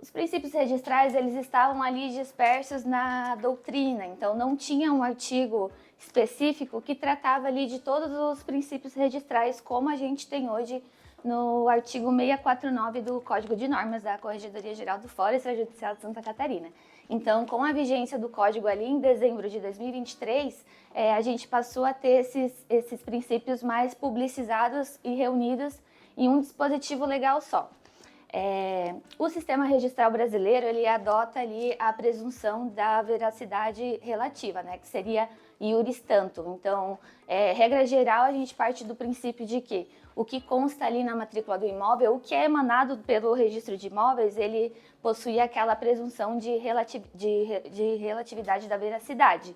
Os princípios registrais, eles estavam ali dispersos na doutrina, então não tinha um artigo específico que tratava ali de todos os princípios registrais, como a gente tem hoje no artigo 649 do Código de Normas da Corregedoria Geral do Fórum Extrajudicial de Santa Catarina. Então, com a vigência do Código ali em dezembro de 2023, a gente passou a ter esses princípios mais publicizados e reunidos em um dispositivo legal só. O sistema registral brasileiro, ele adota ali a presunção da veracidade relativa, né, que seria iuris tantum. Então, regra geral, a gente parte do princípio de que o que consta ali na matrícula do imóvel, o que é emanado pelo registro de imóveis, ele possui aquela presunção de relatividade da veracidade.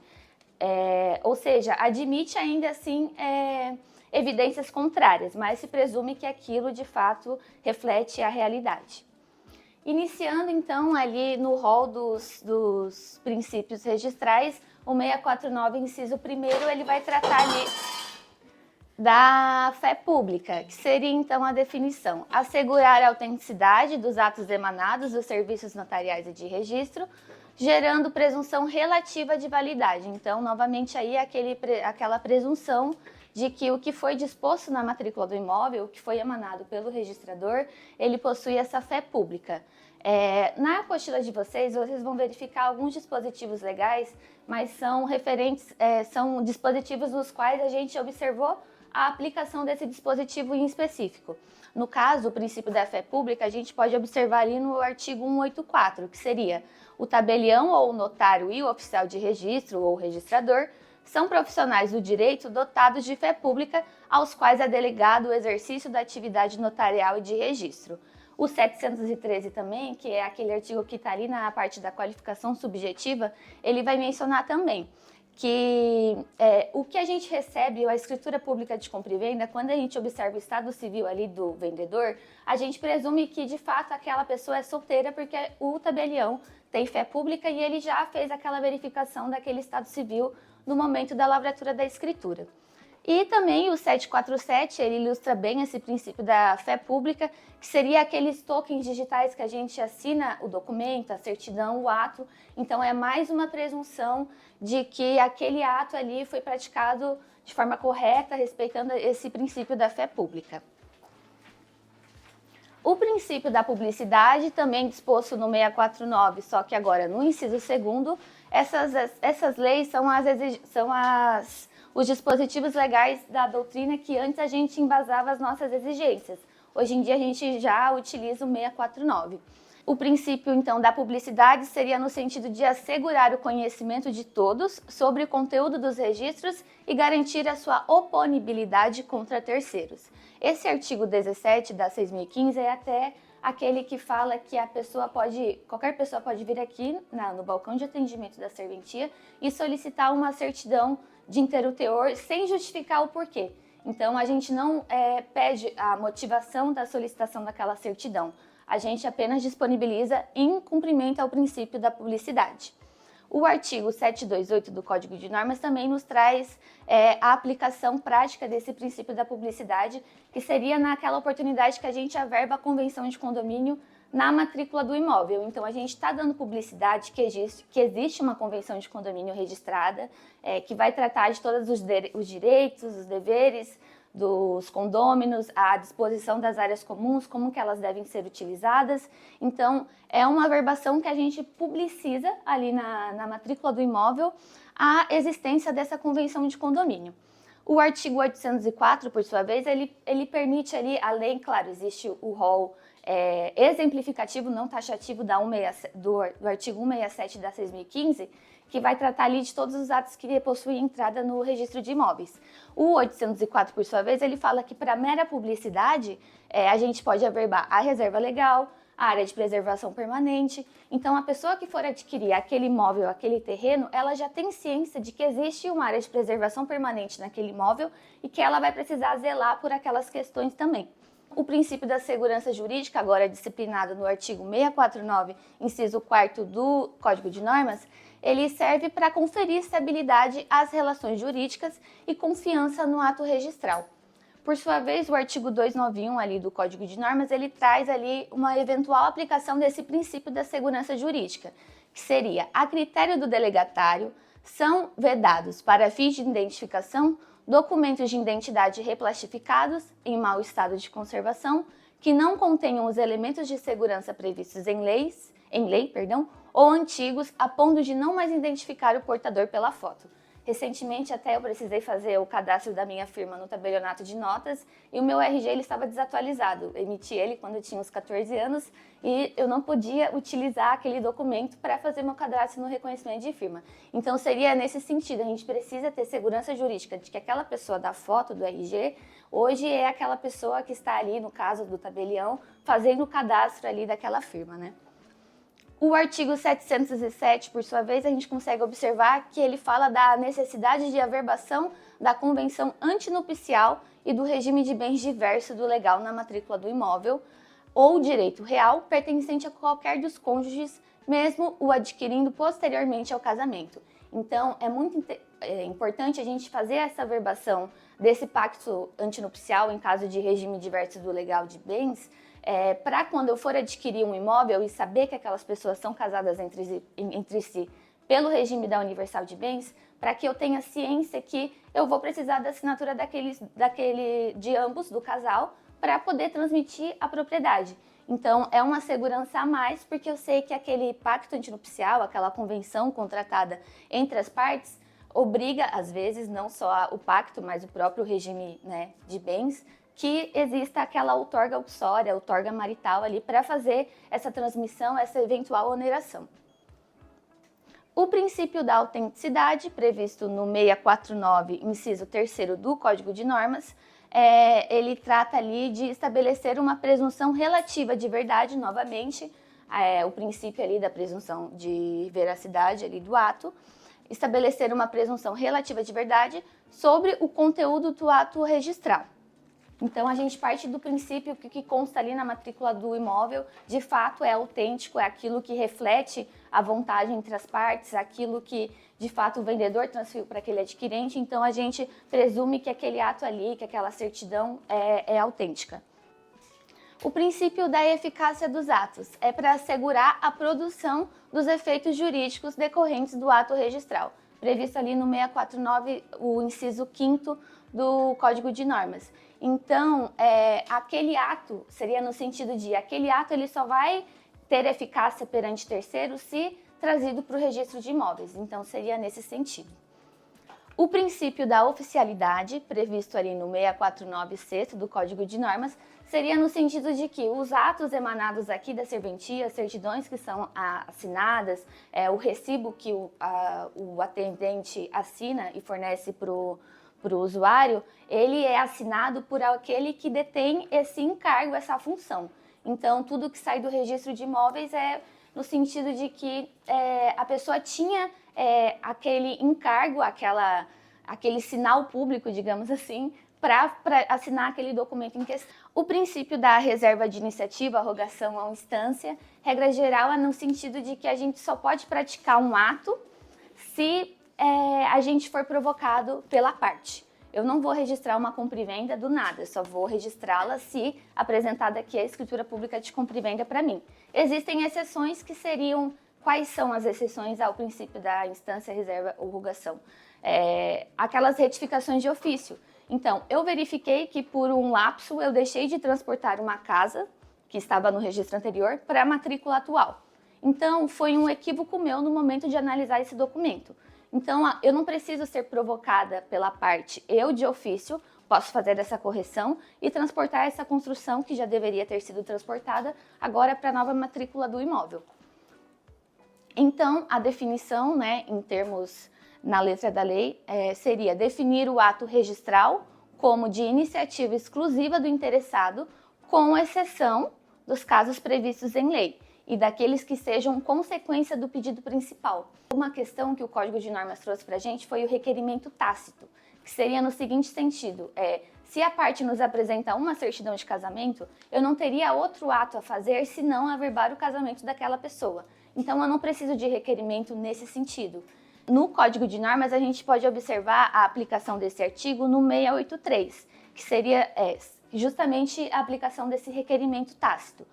Ou seja, admite ainda assim evidências contrárias, mas se presume que aquilo de fato reflete a realidade. Iniciando então ali no rol dos princípios registrais, o 649, inciso 1º, ele vai tratar ali da fé pública, que seria então a definição: assegurar a autenticidade dos atos emanados dos serviços notariais e de registro, gerando presunção relativa de validade. Então, novamente aí aquela presunção de que o que foi disposto na matrícula do imóvel, o que foi emanado pelo registrador, ele possui essa fé pública. Na apostila de vocês vão verificar alguns dispositivos legais, mas são referentes, são dispositivos nos quais a gente observou a aplicação desse dispositivo em específico. No caso, o princípio da fé pública, a gente pode observar ali no artigo 184, que seria: o tabelião ou o notário e o oficial de registro ou registrador são profissionais do direito dotados de fé pública aos quais é delegado o exercício da atividade notarial e de registro. O 713 também, que é aquele artigo que está ali na parte da qualificação subjetiva, ele vai mencionar também que o que a gente recebe, a escritura pública de compra e venda, quando a gente observa o estado civil ali do vendedor, a gente presume que de fato aquela pessoa é solteira porque o tabelião tem fé pública e ele já fez aquela verificação daquele estado civil no momento da lavratura da escritura. E também o 747, ele ilustra bem esse princípio da fé pública, que seria aqueles tokens digitais que a gente assina o documento, a certidão, o ato. Então, é mais uma presunção de que aquele ato ali foi praticado de forma correta, respeitando esse princípio da fé pública. O princípio da publicidade, também disposto no 649, só que agora no inciso 2º, essas leis são os dispositivos legais da doutrina que antes a gente embasava as nossas exigências. Hoje em dia a gente já utiliza o 649. O princípio, então, da publicidade seria no sentido de assegurar o conhecimento de todos sobre o conteúdo dos registros e garantir a sua oponibilidade contra terceiros. Esse artigo 17 da 6.015 é até aquele que fala que qualquer pessoa pode vir aqui no balcão de atendimento da serventia e solicitar uma certidão de inteiro teor sem justificar o porquê. Então, a gente não pede a motivação da solicitação daquela certidão. A gente apenas disponibiliza em cumprimento ao princípio da publicidade. O artigo 728 do Código de Normas também nos traz a aplicação prática desse princípio da publicidade, que seria naquela oportunidade que a gente averba a convenção de condomínio na matrícula do imóvel. Então, a gente está dando publicidade que existe uma convenção de condomínio registrada, que vai tratar de todos os direitos, os deveres dos condôminos, a disposição das áreas comuns, como que elas devem ser utilizadas. Então, é uma averbação que a gente publiciza ali na matrícula do imóvel a existência dessa convenção de condomínio. O artigo 804, por sua vez, ele permite ali, além, claro, existe o rol exemplificativo, não taxativo do artigo 167 da 6.015, que vai tratar ali de todos os atos que possuem entrada no registro de imóveis. O 804, por sua vez, ele fala que para mera publicidade, a gente pode averbar a reserva legal, a área de preservação permanente. Então, a pessoa que for adquirir aquele imóvel, aquele terreno, ela já tem ciência de que existe uma área de preservação permanente naquele imóvel e que ela vai precisar zelar por aquelas questões também. O princípio da segurança jurídica, agora disciplinado no artigo 649, inciso 4º do Código de Normas, ele serve para conferir estabilidade às relações jurídicas e confiança no ato registral. Por sua vez, o artigo 291 ali do Código de Normas, ele traz ali uma eventual aplicação desse princípio da segurança jurídica, que seria, a critério do delegatário, são vedados, para fins de identificação, documentos de identidade replastificados em mau estado de conservação, que não contenham os elementos de segurança previstos em lei, ou antigos, a ponto de não mais identificar o portador pela foto. Recentemente, até eu precisei fazer o cadastro da minha firma no tabelionato de notas e o meu RG ele estava desatualizado. Eu emiti ele quando eu tinha uns 14 anos e eu não podia utilizar aquele documento para fazer meu cadastro no reconhecimento de firma. Então, seria nesse sentido, a gente precisa ter segurança jurídica de que aquela pessoa da foto do RG hoje é aquela pessoa que está ali, no caso do tabelião, fazendo o cadastro ali daquela firma, né? O artigo 707, por sua vez, a gente consegue observar que ele fala da necessidade de averbação da convenção antinupcial e do regime de bens diverso do legal na matrícula do imóvel ou direito real pertencente a qualquer dos cônjuges, mesmo o adquirindo posteriormente ao casamento. Então, é muito importante a gente fazer essa averbação desse pacto antinupcial em caso de regime diverso do legal de bens, para quando eu for adquirir um imóvel e saber que aquelas pessoas são casadas entre si pelo regime da Universal de Bens, para que eu tenha ciência que eu vou precisar da assinatura de ambos, do casal, para poder transmitir a propriedade. Então, é uma segurança a mais, porque eu sei que aquele pacto antinupcial, aquela convenção contratada entre as partes, obriga, às vezes, não só o pacto, mas o próprio regime, né, de bens, que exista aquela outorga uxória, outorga marital ali para fazer essa transmissão, essa eventual oneração. O princípio da autenticidade, previsto no 649, inciso 3º do Código de Normas, ele trata ali de estabelecer uma presunção relativa de verdade, novamente, o princípio ali da presunção de veracidade ali do ato, estabelecer uma presunção relativa de verdade sobre o conteúdo do ato registral. Então, a gente parte do princípio que o que consta ali na matrícula do imóvel, de fato, é autêntico, é aquilo que reflete a vontade entre as partes, aquilo que, de fato, o vendedor transferiu para aquele adquirente. Então, a gente presume que aquele ato ali, que aquela certidão é autêntica. O princípio da eficácia dos atos é para assegurar a produção dos efeitos jurídicos decorrentes do ato registral, previsto ali no 649, o inciso 5º do Código de Normas. Então, aquele ato seria no sentido de aquele ato ele só vai ter eficácia perante terceiros se trazido para o registro de imóveis. Então, seria nesse sentido. O princípio da oficialidade, previsto ali no 649 do Código de Normas, seria no sentido de que os atos emanados aqui da serventia, as certidões que são assinadas, o recibo que o atendente assina e fornece para o usuário, ele é assinado por aquele que detém esse encargo, essa função. Então, tudo que sai do registro de imóveis é no sentido de que a pessoa tinha aquele encargo, aquele sinal público, digamos assim, para assinar aquele documento em questão. O princípio da reserva de iniciativa, arrogação ou instância, regra geral é no sentido de que a gente só pode praticar um ato se a gente for provocado pela parte. Eu não vou registrar uma compra e venda do nada, eu só vou registrá-la se apresentada aqui a escritura pública de compra e venda para mim. Existem exceções que seriam... Quais são as exceções ao princípio da instância, reserva ou rogação? Aquelas retificações de ofício. Então, eu verifiquei que por um lapso eu deixei de transportar uma casa, que estava no registro anterior, para a matrícula atual. Então, foi um equívoco meu no momento de analisar esse documento. Então, eu não preciso ser provocada pela parte. Eu, de ofício, posso fazer essa correção e transportar essa construção que já deveria ter sido transportada agora para a nova matrícula do imóvel. Então, a definição, né, em termos na letra da lei, seria definir o ato registral como de iniciativa exclusiva do interessado, com exceção dos casos previstos em lei e daqueles que sejam consequência do pedido principal. Uma questão que o Código de Normas trouxe para a gente foi o requerimento tácito, que seria no seguinte sentido, se a parte nos apresenta uma certidão de casamento, eu não teria outro ato a fazer senão averbar o casamento daquela pessoa. Então, eu não preciso de requerimento nesse sentido. No Código de Normas, a gente pode observar a aplicação desse artigo no 683, que seria justamente a aplicação desse requerimento tácito.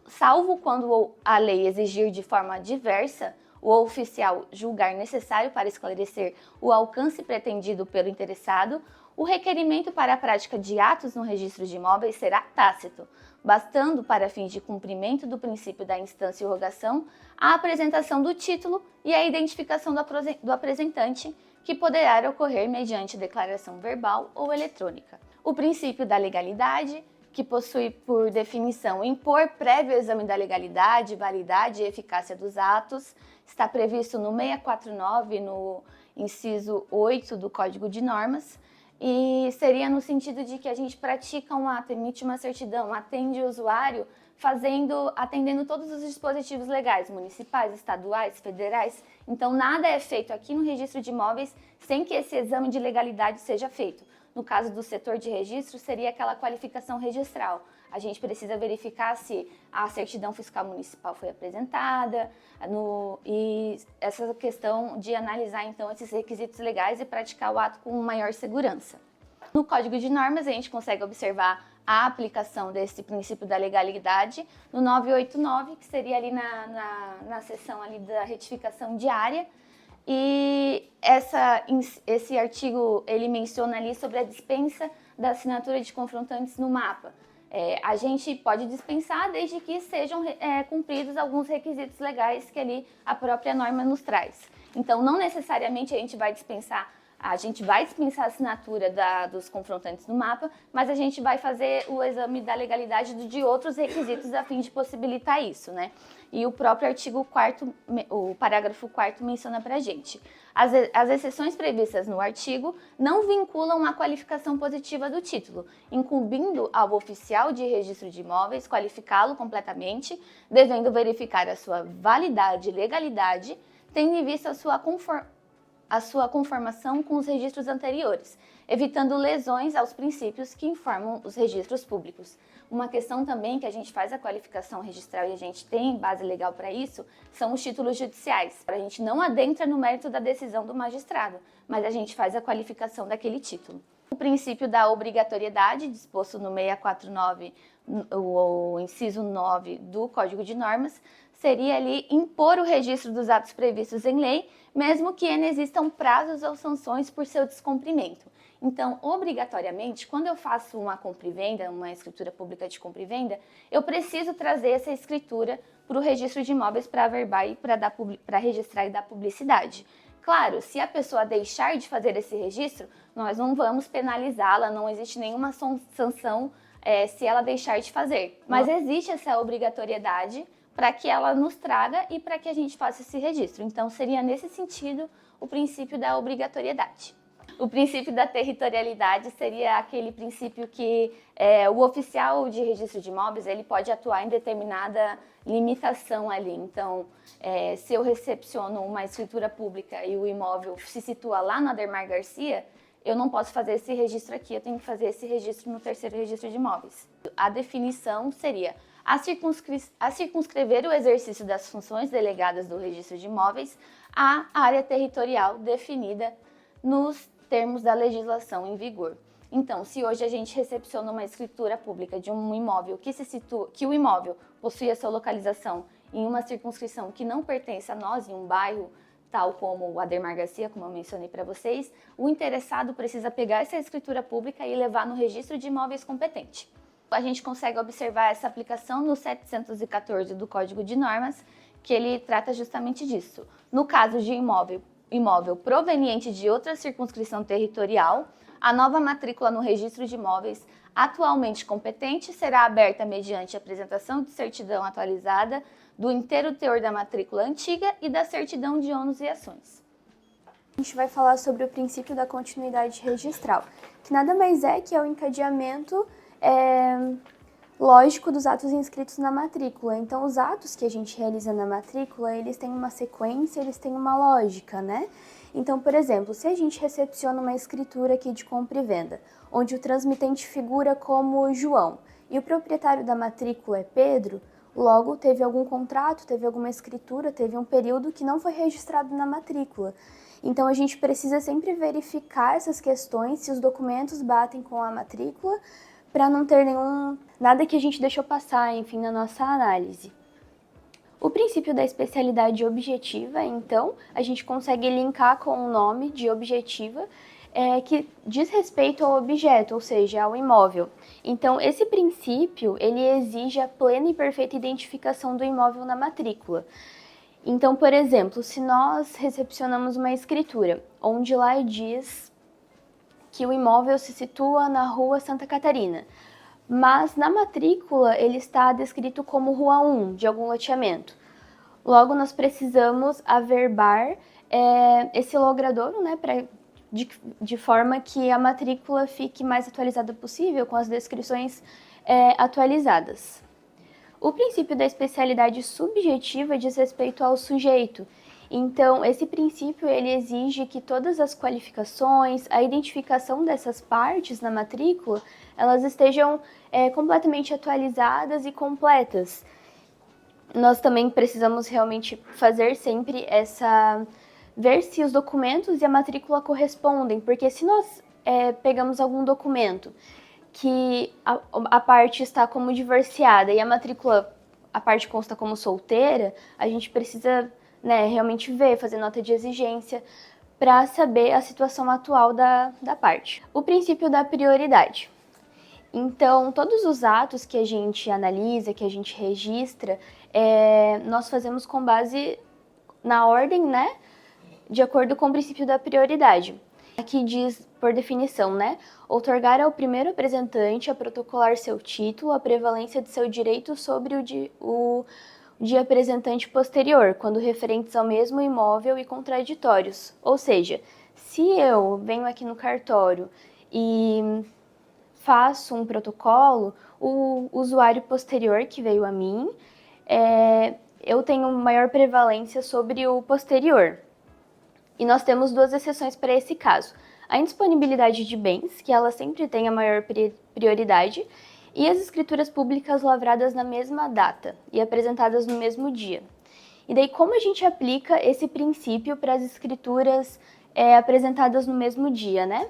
Salvo quando a lei exigir de forma diversa, o oficial julgar necessário para esclarecer o alcance pretendido pelo interessado, o requerimento para a prática de atos no registro de imóveis será tácito, bastando para fins de cumprimento do princípio da instância e rogação a apresentação do título e a identificação do apresentante, que poderá ocorrer mediante declaração verbal ou eletrônica. O princípio da legalidade, que possui por definição impor prévio exame da legalidade, validade e eficácia dos atos, está previsto no 649, no inciso 8 do Código de Normas, e seria no sentido de que a gente pratica um ato, emite uma certidão, atende o usuário, atendendo todos os dispositivos legais, municipais, estaduais, federais. Então, nada é feito aqui no registro de imóveis sem que esse exame de legalidade seja feito. No caso do setor de registro, seria aquela qualificação registral. A gente precisa verificar se a certidão fiscal municipal foi apresentada, e essa questão de analisar, então, esses requisitos legais e praticar o ato com maior segurança. No Código de Normas, a gente consegue observar a aplicação desse princípio da legalidade no 989, que seria ali na seção ali da retificação diária. E esse artigo, ele menciona ali sobre a dispensa da assinatura de confrontantes no mapa. A gente pode dispensar desde que sejam cumpridos alguns requisitos legais que ali a própria norma nos traz. Então, não necessariamente a gente vai dispensar a assinatura dos confrontantes no mapa, mas a gente vai fazer o exame da legalidade de outros requisitos a fim de possibilitar isso, né? E o próprio artigo 4º, o parágrafo 4º menciona pra gente: as exceções previstas no artigo não vinculam a qualificação positiva do título, incumbindo ao oficial de registro de imóveis qualificá-lo completamente, devendo verificar a sua validade e legalidade, tendo em vista a sua conformação com os registros anteriores, evitando lesões aos princípios que informam os registros públicos. Uma questão também que a gente faz a qualificação registral e a gente tem base legal para isso, são os títulos judiciais. A gente não adentra no mérito da decisão do magistrado, mas a gente faz a qualificação daquele título. O princípio da obrigatoriedade, disposto no 649, o inciso 9 do Código de Normas, seria ali impor o registro dos atos previstos em lei, mesmo que existam prazos ou sanções por seu descumprimento. Então, obrigatoriamente, quando eu faço uma compra e venda, uma escritura pública de compra e venda, eu preciso trazer essa escritura para o registro de imóveis para averbar e para registrar e dar publicidade. Claro, se a pessoa deixar de fazer esse registro, nós não vamos penalizá-la, não existe nenhuma sanção se ela deixar de fazer. Mas existe essa obrigatoriedade para que ela nos traga e para que a gente faça esse registro. Então, seria nesse sentido o princípio da obrigatoriedade. O princípio da territorialidade seria aquele princípio que o oficial de registro de imóveis ele pode atuar em determinada limitação ali. Então, se eu recepciono uma escritura pública e o imóvel se situa lá no Adhemar Garcia, eu não posso fazer esse registro aqui, eu tenho que fazer esse registro no terceiro registro de imóveis. A definição seria a circunscrever o exercício das funções delegadas do registro de imóveis à área territorial definida nos termos da legislação em vigor. Então, se hoje a gente recepciona uma escritura pública de um imóvel que o imóvel possui a sua localização em uma circunscrição que não pertence a nós, em um bairro tal como o Adhemar Garcia, como eu mencionei para vocês, o interessado precisa pegar essa escritura pública e levar no registro de imóveis competente. A gente consegue observar essa aplicação no 714 do Código de Normas, que ele trata justamente disso. No caso de imóvel proveniente de outra circunscrição territorial, a nova matrícula no registro de imóveis atualmente competente será aberta mediante apresentação de certidão atualizada do inteiro teor da matrícula antiga e da certidão de ônus e ações. A gente vai falar sobre o princípio da continuidade registral, que nada mais é que o encadeamento lógico dos atos inscritos na matrícula. Então, os atos que a gente realiza na matrícula, eles têm uma sequência, eles têm uma lógica, né? Então, por exemplo, se a gente recepciona uma escritura aqui de compra e venda, onde o transmitente figura como João e o proprietário da matrícula é Pedro, Logo, teve algum contrato, teve alguma escritura, teve um período que não foi registrado na matrícula. Então, a gente precisa sempre verificar essas questões, se os documentos batem com a matrícula, para não ter nada que a gente deixou passar, enfim, na nossa análise. O princípio da especialidade objetiva, então, a gente consegue linkar com o nome de objetiva, que diz respeito ao objeto, ou seja, ao imóvel. Então, esse princípio, ele exige a plena e perfeita identificação do imóvel na matrícula. Então, por exemplo, se nós recepcionamos uma escritura, onde lá diz que o imóvel se situa na Rua Santa Catarina, mas na matrícula ele está descrito como Rua 1, de algum loteamento. Logo, nós precisamos averbar esse logradouro, né, de forma que a matrícula fique mais atualizada possível, com as descrições atualizadas. O princípio da especialidade subjetiva diz respeito ao sujeito. Então, esse princípio ele exige que todas as qualificações, a identificação dessas partes na matrícula, elas estejam completamente atualizadas e completas. Nós também precisamos realmente fazer sempre ver se os documentos e a matrícula correspondem, porque se nós pegamos algum documento que a parte está como divorciada e a matrícula, a parte consta como solteira, a gente precisa, né, realmente ver, fazer nota de exigência para saber a situação atual da parte. O princípio da prioridade. Então, todos os atos que a gente analisa, que a gente registra, nós fazemos com base na ordem, né, de acordo com o princípio da prioridade. Aqui diz, por definição, né, outorgar ao primeiro apresentante a protocolar seu título, a prevalência de seu direito sobre o de apresentante posterior, quando referentes ao mesmo imóvel e contraditórios. Ou seja, se eu venho aqui no cartório e faço um protocolo, o usuário posterior que veio a mim, eu tenho maior prevalência sobre o posterior. E nós temos duas exceções para esse caso. A indisponibilidade de bens, que ela sempre tem a maior prioridade, e as escrituras públicas lavradas na mesma data e apresentadas no mesmo dia. E daí, como a gente aplica esse princípio para as escrituras apresentadas no mesmo dia, né?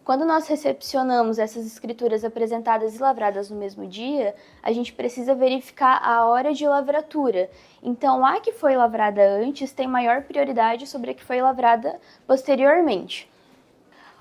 Quando nós recepcionamos essas escrituras apresentadas e lavradas no mesmo dia, a gente precisa verificar a hora de lavratura. Então, a que foi lavrada antes tem maior prioridade sobre a que foi lavrada posteriormente.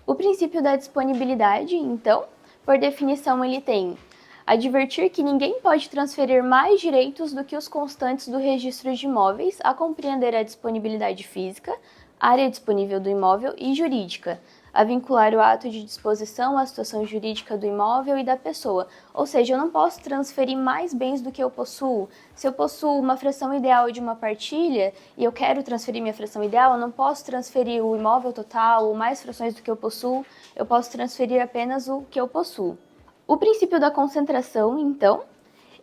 O princípio da disponibilidade, então, por definição, ele tem advertir que ninguém pode transferir mais direitos do que os constantes do registro de imóveis, a compreender a disponibilidade física, área disponível do imóvel e jurídica, a vincular o ato de disposição à situação jurídica do imóvel e da pessoa. Ou seja, eu não posso transferir mais bens do que eu possuo. Se eu possuo uma fração ideal de uma partilha e eu quero transferir minha fração ideal, eu não posso transferir o imóvel total ou mais frações do que eu possuo, eu posso transferir apenas o que eu possuo. O princípio da concentração, então,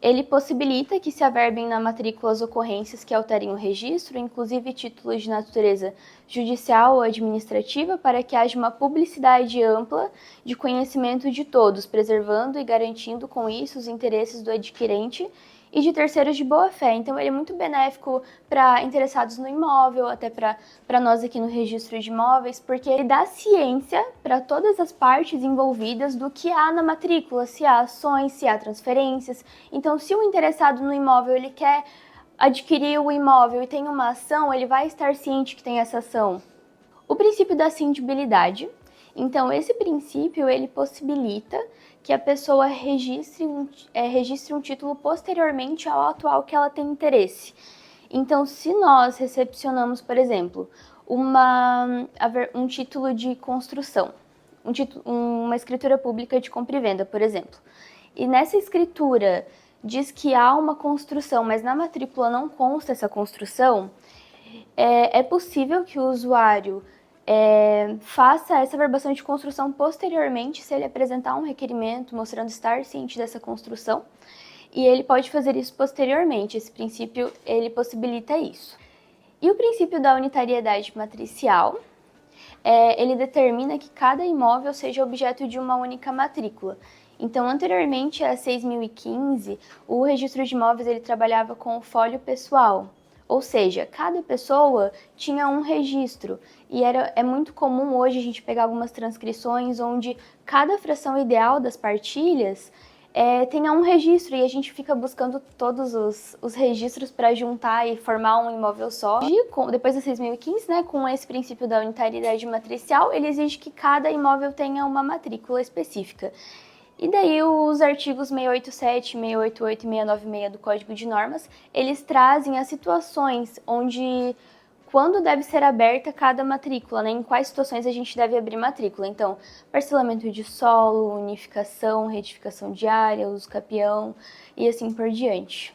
ele possibilita que se averbem na matrícula as ocorrências que alterem o registro, inclusive títulos de natureza judicial ou administrativa, para que haja uma publicidade ampla de conhecimento de todos, preservando e garantindo com isso os interesses do adquirente e de terceiros de boa fé. Então, ele é muito benéfico para interessados no imóvel, até para nós aqui no registro de imóveis, porque ele dá ciência para todas as partes envolvidas do que há na matrícula, se há ações, se há transferências. Então, se o interessado no imóvel ele quer adquirir o imóvel e tem uma ação, ele vai estar ciente que tem essa ação. O princípio da cindibilidade. Então, esse princípio ele possibilita que a pessoa registre um título posteriormente ao atual que ela tem interesse. Então, se nós recepcionamos, por exemplo, um título de construção, uma escritura pública de compra e venda, por exemplo, e nessa escritura diz que há uma construção, mas na matrícula não consta essa construção, é possível que o usuário faça essa averbação de construção posteriormente, se ele apresentar um requerimento mostrando estar ciente dessa construção, e ele pode fazer isso posteriormente. Esse princípio, ele possibilita isso. E o princípio da unitariedade matricial ele determina que cada imóvel seja objeto de uma única matrícula. Então, anteriormente a 6.015, o registro de imóveis ele trabalhava com o fólio pessoal, ou seja, cada pessoa tinha um registro. E é muito comum hoje a gente pegar algumas transcrições onde cada fração ideal das partilhas tenha um registro e a gente fica buscando todos os registros para juntar e formar um imóvel só. E depois da 6.015, né, com esse princípio da unitariedade matricial, ele exige que cada imóvel tenha uma matrícula específica. E daí os artigos 687, 688 e 696 do Código de Normas, eles trazem as situações onde, quando deve ser aberta cada matrícula, né? Em quais situações a gente deve abrir matrícula. Então, parcelamento de solo, unificação, retificação de área, uso capião e assim por diante.